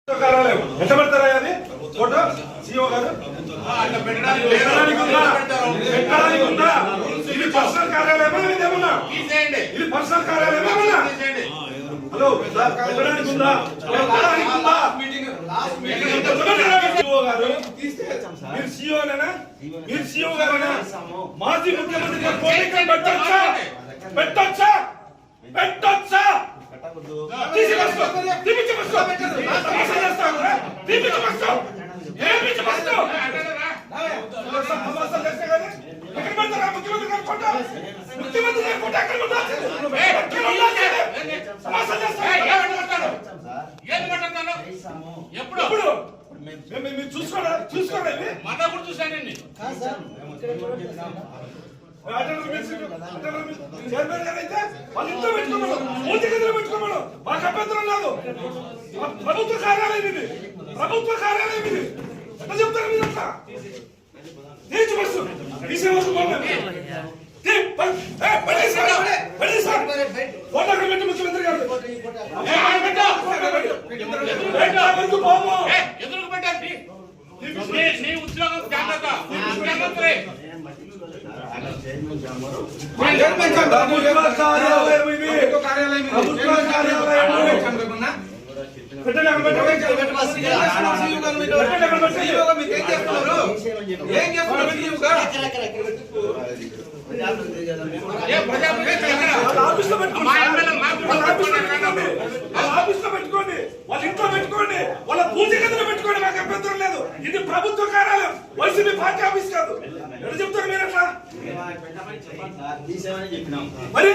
కార్యాలయం ఎంత పెడతారా అది ఫోటో సీఓ గారు పెట్టడానికి ఉందా ఇది పర్సనల్ కార్యాలయమా ఇదేమన్నా ఇది పర్సనల్ కార్యాలయమా హలో పెట్టడానికి ఉందా సీఓ గారు మీరు సీఓనేనా మీరు సీఓ గారేనా మాజీ ముఖ్యమంత్రి గారు పోటీకి పెట్టొచ్చా పెట్టొచ్చా పెట్టొచ్చా చూసుకోరా చూసుకోరా మన కూడా చూసానండి పెట్టుకోమను మాకు అభ్యంతరం లేదు ప్రభుత్వ కార్యాలయం ఇది ప్రభుత్వ కార్యాలయం ఇది ఎట్లా చెప్తారు మీరు అట్లా తీర్చి బస్సు తీసే వస్తు ముఖ్యమంత్రి గారు ఎదురు పెట్టండి నీ ఉద్యోగం జాగ్రత్త ముఖ్యమంత్రి పెట్టుకోండి వాళ్ళ ఇంట్లో పెట్టుకోండి వాళ్ళ పూజ గదిలో పెట్టుకోండి మాకు అభ్యంతరం లేదు ఇది ప్రభుత్వ కార్యాలయం వైసీపీ పార్టీ ఆఫీస్ కాదు ఎట్లా చెప్తారు మీరు అట్లా మరి